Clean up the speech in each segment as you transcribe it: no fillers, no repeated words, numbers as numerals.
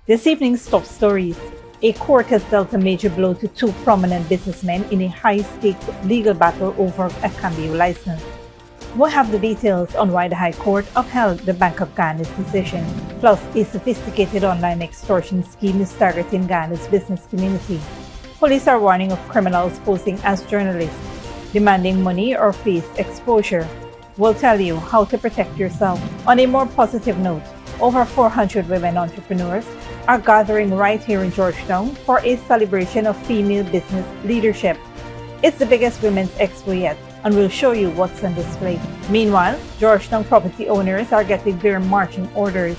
This evening's top stories. A court has dealt a major blow to two prominent businessmen in a high-stakes legal battle over a cambio license. We'll have the details on why the High Court upheld the Bank of Ghana's decision. Plus, a sophisticated online extortion scheme is targeting Ghana's business community. Police are warning of criminals posing as journalists, demanding money or face exposure. We'll tell you how to protect yourself. On a more positive note, over 400 women entrepreneurs are gathering right here in Georgetown for a celebration of female business leadership. It's the biggest women's expo yet, and we'll show you what's on display. Meanwhile, Georgetown property owners are getting their marching orders.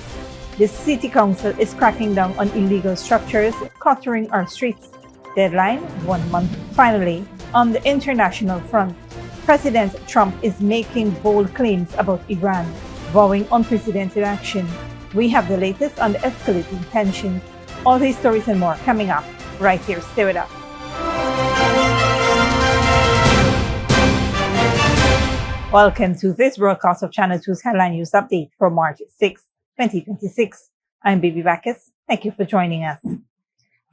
The City Council is cracking down on illegal structures cluttering our streets. Deadline, 1 month. Finally, on the international front, President Trump is making bold claims about Iran, vowing unprecedented action. We have the latest on the escalating tensions. All these stories and more coming up right here. Stay with us. Welcome to this broadcast of Channel 2's Headline News Update for March 6, 2026. I'm Baby Bacchus. Thank you for joining us.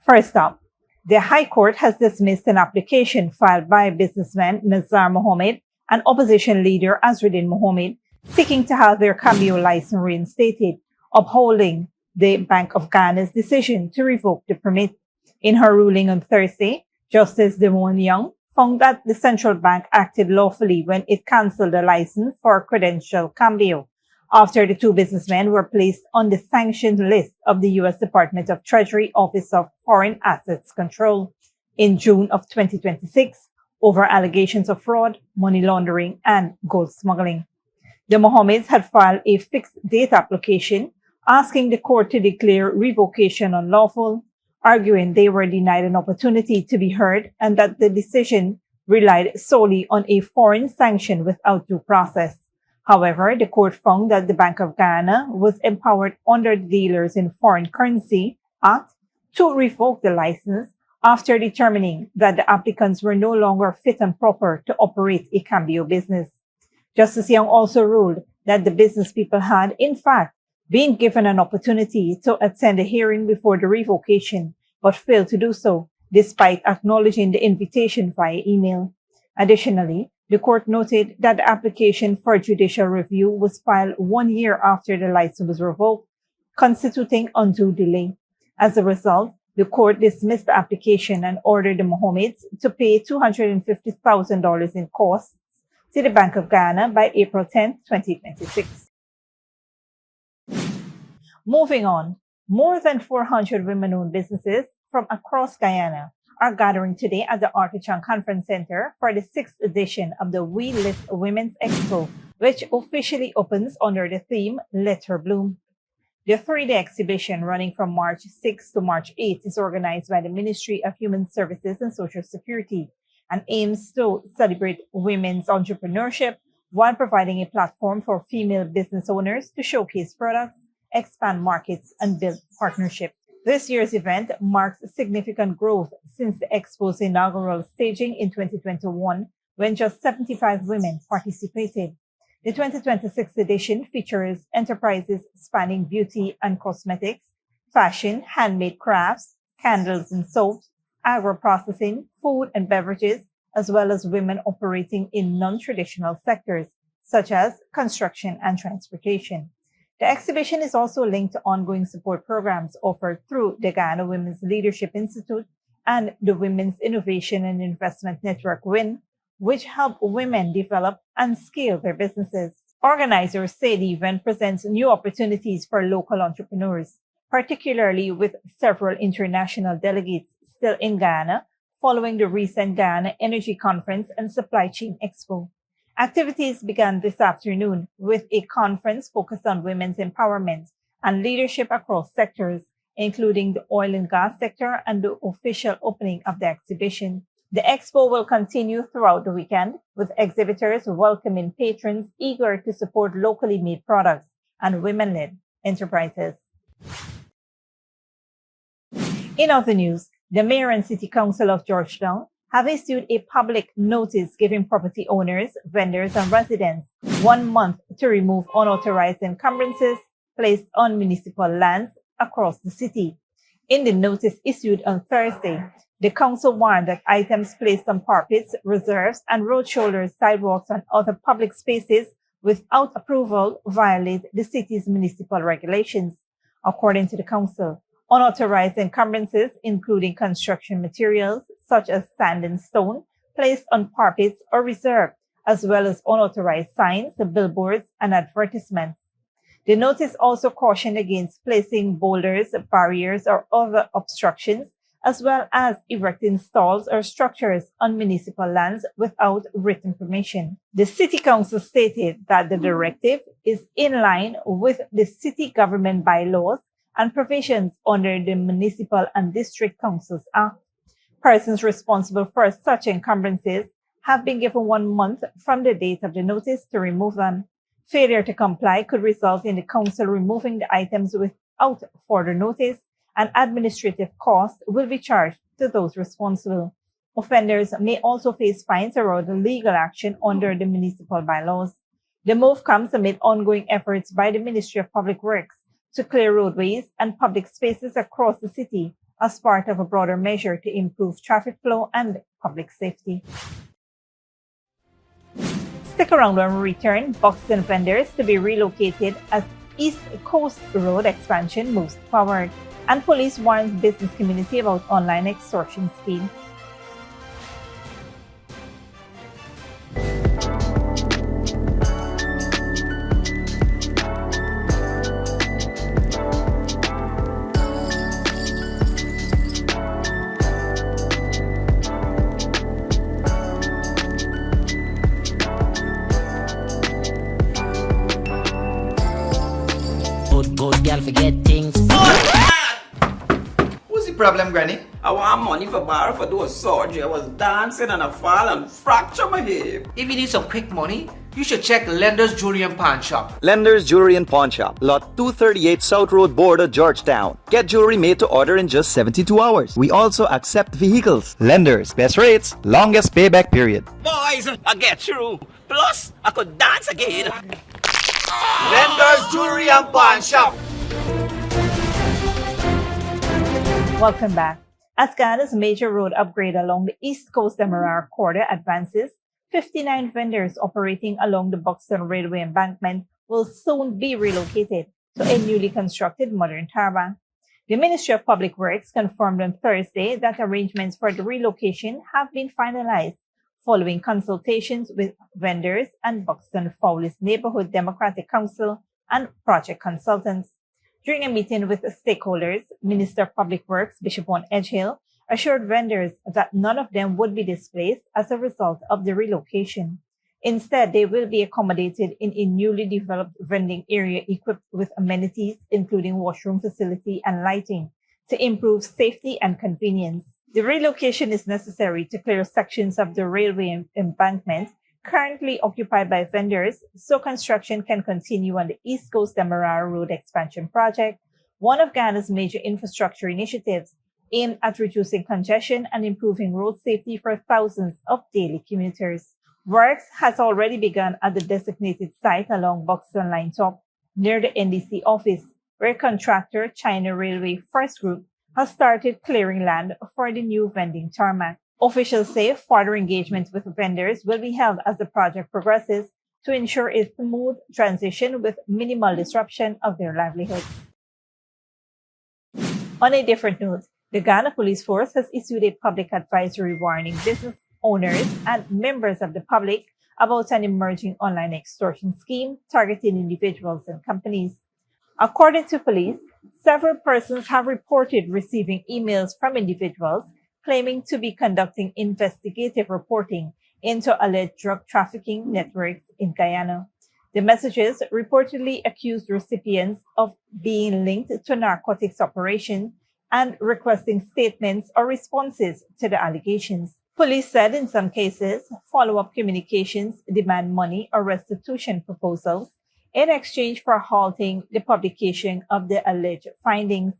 First up, the High Court has dismissed an application filed by businessman Nazar Mohammed and opposition leader Azruddin Mohammed seeking to have their cambio license reinstated, upholding the Bank of Ghana's decision to revoke the permit. In her ruling on Thursday, Justice Demone Young found that the central bank acted lawfully when it cancelled the license for credential cambio after the two businessmen were placed on the sanctioned list of the U.S. Department of Treasury Office of Foreign Assets Control in June of 2026 over allegations of fraud, money laundering, and gold smuggling. The Mohammeds had filed a fixed date application asking the court to declare revocation unlawful, arguing they were denied an opportunity to be heard and that the decision relied solely on a foreign sanction without due process. However, the court found that the Bank of Ghana was empowered under the Dealers in Foreign Currency Act to revoke the license after determining that the applicants were no longer fit and proper to operate a cambio business. Justice Young also ruled that the business people had, in fact, been given an opportunity to attend a hearing before the revocation, but failed to do so, despite acknowledging the invitation via email. Additionally, the court noted that the application for judicial review was filed 1 year after the license was revoked, constituting undue delay. As a result, the court dismissed the application and ordered the Mohammeds to pay $250,000 in costs to the Bank of Ghana by April 10, 2026. Moving on, more than 400 women-owned businesses from across Guyana are gathering today at the Arthur Chang Conference Center for the 6th edition of the We Lift Women's Expo, which officially opens under the theme Let Her Bloom. The 3-day exhibition, running from March 6 to March 8, is organized by the Ministry of Human Services and Social Security and aims to celebrate women's entrepreneurship while providing a platform for female business owners to showcase products, expand markets, and build partnerships. This year's event marks significant growth since the Expo's inaugural staging in 2021, when just 75 women participated. The 2026 edition features enterprises spanning beauty and cosmetics, fashion, handmade crafts, candles and soaps, agro-processing, food and beverages, as well as women operating in non-traditional sectors, such as construction and transportation. The exhibition is also linked to ongoing support programs offered through the Ghana Women's Leadership Institute and the Women's Innovation and Investment Network WIN, which help women develop and scale their businesses. Organizers say the event presents new opportunities for local entrepreneurs, particularly with several international delegates still in Ghana following the recent Ghana Energy Conference and Supply Chain Expo. Activities began this afternoon with a conference focused on women's empowerment and leadership across sectors, including the oil and gas sector, and the official opening of the exhibition. The expo will continue throughout the weekend, with exhibitors welcoming patrons eager to support locally made products and women-led enterprises. In other news, the Mayor and City Council of Georgetown have issued a public notice giving property owners, vendors, and residents 1 month to remove unauthorized encumbrances placed on municipal lands across the city In the notice issued on Thursday, the council warned that items placed on parapets, reserves, and road shoulders, sidewalks, and other public spaces without approval violate the city's municipal regulations. According to the council, unauthorized encumbrances, including construction materials such as sand and stone, placed on parapets or reserved, as well as unauthorized signs, billboards, and advertisements. The notice also cautioned against placing boulders, barriers, or other obstructions, as well as erecting stalls or structures on municipal lands without written permission. The City Council stated that the directive is in line with the city government bylaws and provisions under the Municipal and District Councils Act. Persons responsible for such encumbrances have been given 1 month from the date of the notice to remove them. Failure to comply could result in the council removing the items without further notice, and administrative costs will be charged to those responsible. Offenders may also face fines or other legal action under the municipal bylaws. The move comes amid ongoing efforts by the Ministry of Public Works to clear roadways and public spaces across the city as part of a broader measure to improve traffic flow and public safety. Stick around when we return. Buxton vendors to be relocated as East Coast Road expansion moves forward, and police warns business community about online extortion scheme. Good girl forget things. What's the problem, Granny? I want money for borrow for do a surgery. I was dancing and I fall and fracture my hip. If you need some quick money, you should check Lender's Jewelry and Pawn Shop. Lender's Jewelry and Pawn Shop, Lot 238 South Road Border, Georgetown. Get jewelry made to order in just 72 hours. We also accept vehicles. Lender's, best rates, longest payback period. Boys, I get through. Plus, I could dance again. Lender's Jewelry and Pawn Shop. Welcome back. As Guyana's major road upgrade along the East Coast Demerara corridor advances, 59 vendors operating along the Buxton Railway embankment will soon be relocated to a newly constructed modern tarmac. The Ministry of Public Works confirmed on Thursday that arrangements for the relocation have been finalized following consultations with vendors and Buxton Fowlis Neighborhood Democratic Council and project consultants. During a meeting with stakeholders, Minister of Public Works Bishop One Edgehill assured vendors that none of them would be displaced as a result of the relocation. Instead, they will be accommodated in a newly developed vending area equipped with amenities, including washroom facility and lighting, to improve safety and convenience. The relocation is necessary to clear sections of the railway embankment currently occupied by vendors so construction can continue on the East Coast Demerara Road Expansion Project, one of Guyana's major infrastructure initiatives aimed at reducing congestion and improving road safety for thousands of daily commuters. Works has already begun at the designated site along Buxton Line Top near the NDC office, where contractor China Railway First Group has started clearing land for the new vending tarmac. Officials say further engagement with vendors will be held as the project progresses to ensure a smooth transition with minimal disruption of their livelihoods. On a different note, the Guyana Police Force has issued a public advisory warning business owners and members of the public about an emerging online extortion scheme targeting individuals and companies. According to police, several persons have reported receiving emails from individuals claiming to be conducting investigative reporting into alleged drug trafficking networks in Guyana. The messages reportedly accused recipients of being linked to narcotics operations and requesting statements or responses to the allegations. Police said in some cases, follow-up communications demand money or restitution proposals in exchange for halting the publication of the alleged findings.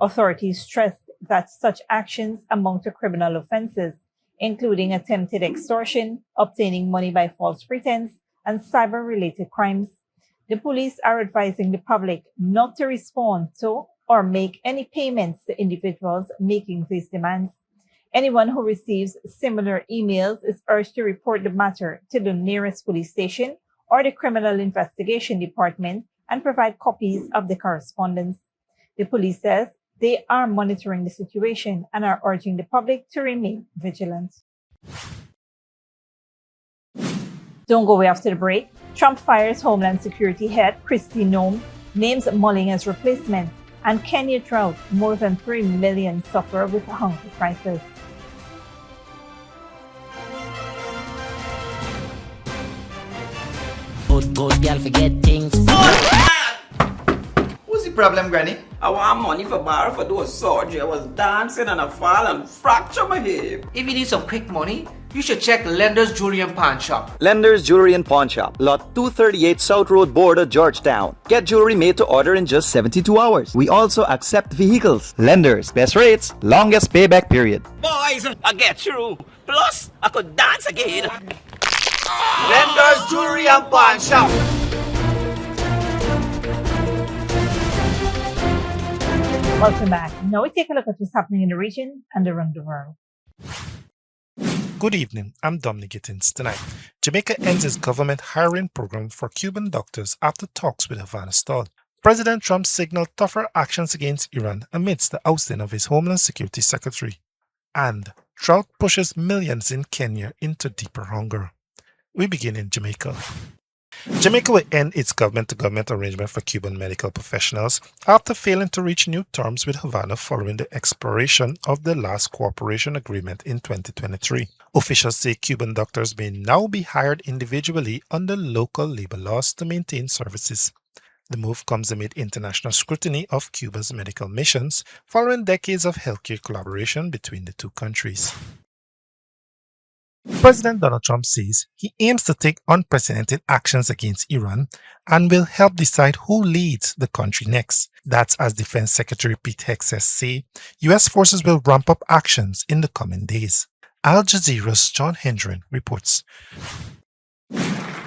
Authorities stressed that such actions amount to criminal offenses, including attempted extortion, obtaining money by false pretense, and cyber-related crimes. The police are advising the public not to respond to or make any payments to individuals making these demands. Anyone who receives similar emails is urged to report the matter to the nearest police station or the Criminal Investigation Department and provide copies of the correspondence. The police says they are monitoring the situation and are urging the public to remain vigilant. Don't go away after the break. Trump fires Homeland Security head Kristi Noem, names Mulling as replacement, and Kenya drought. More than 3 million suffer with a hunger crisis. Good girl forget things. What's the problem, Granny? I want money for borrow for those surgery. I was dancing and I fall and fracture my hip. If you need some quick money, you should check Lender's Jewelry and Pawn Shop. Lender's Jewelry and Pawn Shop, lot 238 South Road Border, Georgetown. Get jewelry made to order in just 72 hours. We also accept vehicles. Lenders, best rates, longest payback period. Boys, I get through. Plus, I could dance again. Lender's Jewelry and Pawn Shop. Welcome back. Now we take a look at what's happening in the region and around the world. Good evening, I'm Dominic Gittins. Tonight, Jamaica ends its government hiring program for Cuban doctors after talks with Havana stalled. President Trump signaled tougher actions against Iran amidst the ousting of his Homeland Security Secretary. And drought pushes millions in Kenya into deeper hunger. We begin in Jamaica. Jamaica will end its government-to-government arrangement for Cuban medical professionals after failing to reach new terms with Havana following the expiration of the last cooperation agreement in 2023. Officials say Cuban doctors may now be hired individually under local labor laws to maintain services. The move comes amid international scrutiny of Cuba's medical missions following decades of healthcare collaboration between the two countries. President Donald Trump says he aims to take unprecedented actions against Iran and will help decide who leads the country next. That's as Defense Secretary Pete Hegseth say U.S. forces will ramp up actions in the coming days. Al Jazeera's John Hendren reports.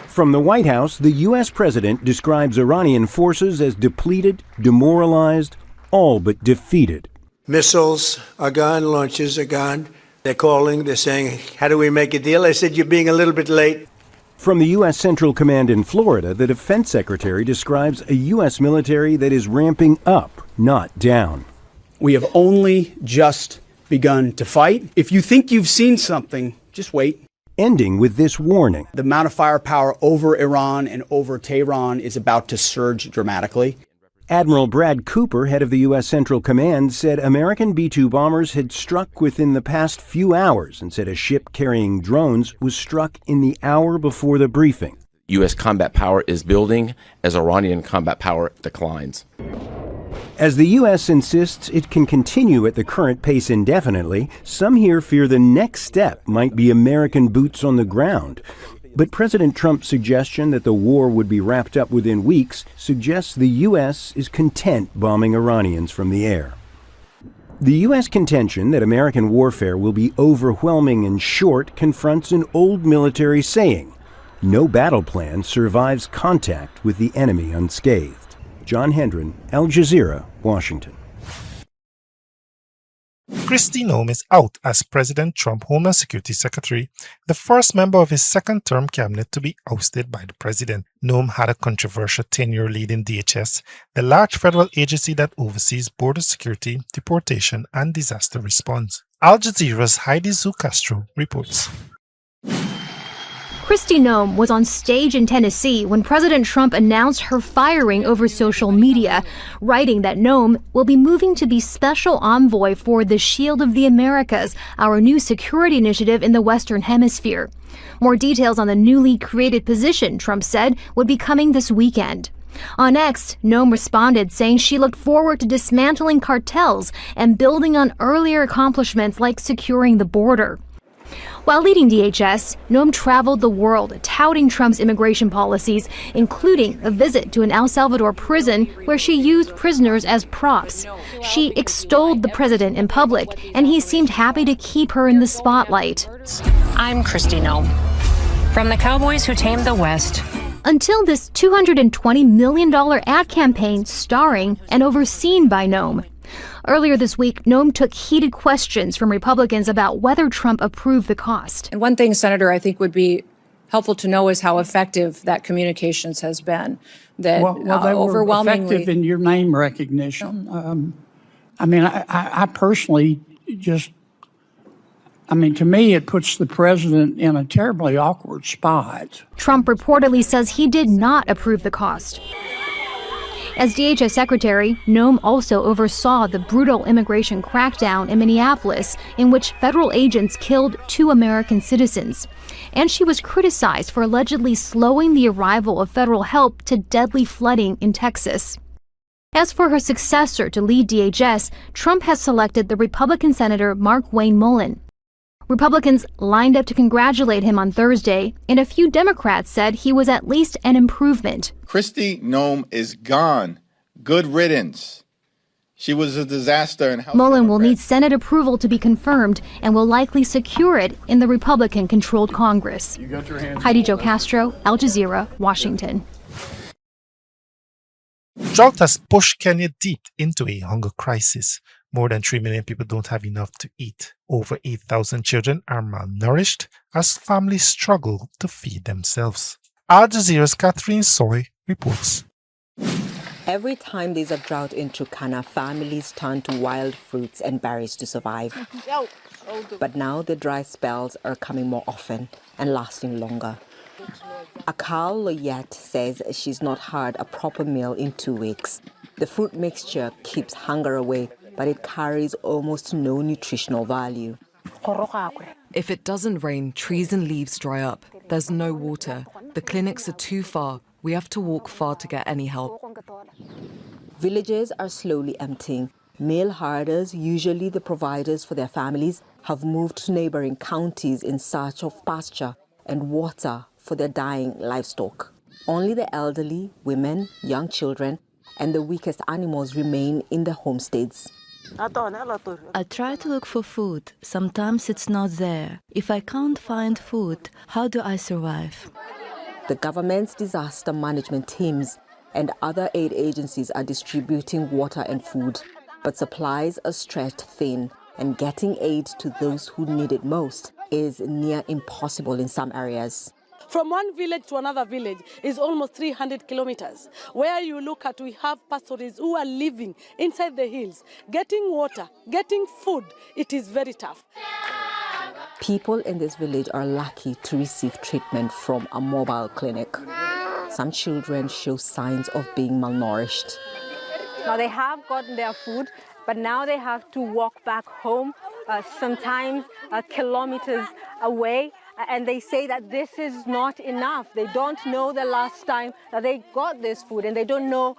From the White House, the U.S. president describes Iranian forces as depleted, demoralized, all but defeated. Missiles are gone, launches are gone. They're calling, they're saying, how do we make a deal? I said, you're being a little bit late. From the U.S. Central Command in Florida, the defense secretary describes a U.S. military that is ramping up, not down. We have only just begun to fight. If you think you've seen something, just wait. Ending with this warning. The amount of firepower over Iran and over Tehran is about to surge dramatically. Admiral Brad Cooper, head of the U.S. Central Command, said American B-2 bombers had struck within the past few hours and said a ship carrying drones was struck in the hour before the briefing. U.S. combat power is building as Iranian combat power declines. As the U.S. insists it can continue at the current pace indefinitely, some here fear the next step might be American boots on the ground. But President Trump's suggestion that the war would be wrapped up within weeks suggests the U.S. is content bombing Iranians from the air. The U.S. contention that American warfare will be overwhelming and short confronts an old military saying, no battle plan survives contact with the enemy unscathed. John Hendren, Al Jazeera, Washington. Kristi Noem is out as President Trump Homeland Security Secretary, the first member of his second-term cabinet to be ousted by the president. Noem had a controversial tenure leading DHS, the large federal agency that oversees border security, deportation, and disaster response. Al Jazeera's Heidi Zu-Castro reports. Kristi Noem was on stage in Tennessee when President Trump announced her firing over social media, writing that Noem will be moving to be special envoy for the Shield of the Americas, our new security initiative in the Western Hemisphere. More details on the newly created position, Trump said, would be coming this weekend. On X, Noem responded saying she looked forward to dismantling cartels and building on earlier accomplishments like securing the border. While leading DHS, Noem traveled the world touting Trump's immigration policies, including a visit to an El Salvador prison where she used prisoners as props. She extolled the president in public, and he seemed happy to keep her in the spotlight. I'm Kristi Noem. From the cowboys who tamed the West Until this $220 million ad campaign starring and overseen by Noem. Earlier this week, Noem took heated questions from Republicans about whether Trump approved the cost. And one thing, Senator, I think would be helpful to know is how effective that communications has been. That well, they overwhelmingly were effective in your name recognition. I personally just, to me, it puts the president in a terribly awkward spot. Trump reportedly says he did not approve the cost. As DHS Secretary, Noem also oversaw the brutal immigration crackdown in Minneapolis, in which federal agents killed 2 American citizens. And she was criticized for allegedly slowing the arrival of federal help to deadly flooding in Texas. As for her successor to lead DHS, Trump has selected the Republican Senator Mark Wayne Mullen. Republicans lined up to congratulate him on Thursday, and a few Democrats said he was at least an improvement. Kristi Noem is gone. Good riddance. She was a disaster. And Mullen will need Senate approval to be confirmed and will likely secure it in the Republican-controlled Congress. Heidi Jo Castro, Al Jazeera, Washington. Drought has pushed Kenya deep into a hunger crisis. More than 3 million people don't have enough to eat. Over 8,000 children are malnourished as families struggle to feed themselves. Al Jazeera's Catherine Soy reports. Every time there's a drought in Turkana, families turn to wild fruits and berries to survive. But now the dry spells are coming more often and lasting longer. Akal Loyet says she's not had a proper meal in 2 weeks. The fruit mixture keeps hunger away, but it carries almost no nutritional value. If it doesn't rain, trees and leaves dry up. There's no water. The clinics are too far. We have to walk far to get any help. Villages are slowly emptying. Male herders, usually the providers for their families, have moved to neighboring counties in search of pasture and water for their dying livestock. Only the elderly, women, young children, and the weakest animals remain in the homesteads. I try to look for food. Sometimes it's not there. If I can't find food, how do I survive? The government's disaster management teams and other aid agencies are distributing water and food, but supplies are stretched thin, and getting aid to those who need it most is near impossible in some areas. From one village to another village is almost 300 kilometers. Where you look at, we have pastoralists who are living inside the hills, getting water, getting food. It is very tough. People in this village are lucky to receive treatment from a mobile clinic. Some children show signs of being malnourished. Now they have gotten their food, but now they have to walk back home, sometimes kilometers away. And they say that this is not enough. They don't know the last time that they got this food, and they don't know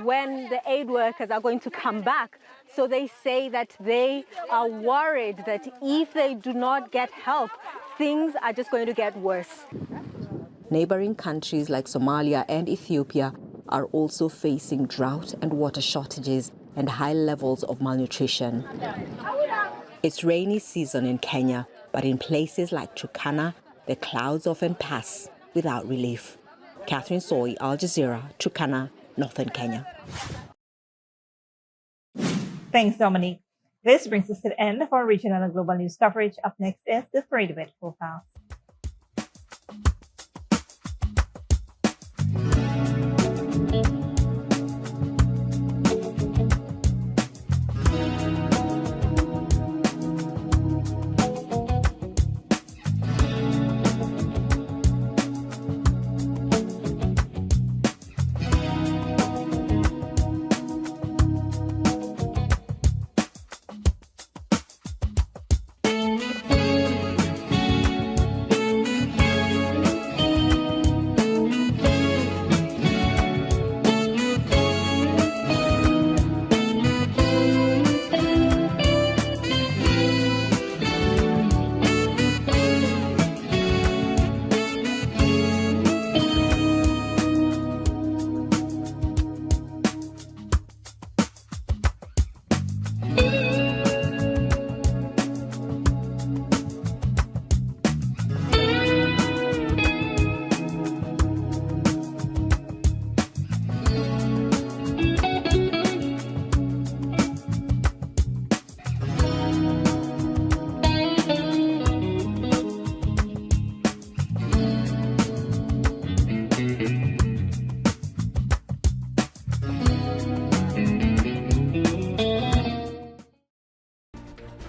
when the aid workers are going to come back. So they say that they are worried that if they do not get help, things are just going to get worse. Neighboring countries like Somalia and Ethiopia are also facing drought and water shortages and high levels of malnutrition. It's rainy season in Kenya, but in places like Turkana, the clouds often pass without relief. Catherine Soy, Al Jazeera, Turkana, Northern Kenya. Thanks, Dominique. This brings us to the end of our regional and global news coverage. Up next is the Parade Event Profiles.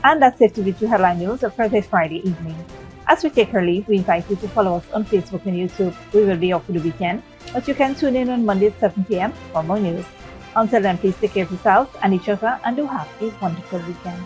And that's it to the headline news for this Friday evening. As we take our leave, we invite you to follow us on Facebook and YouTube. We will be off for the weekend, but you can tune in on Monday at 7 p.m. for more news. Until then, please take care of yourselves and each other and do have a wonderful weekend.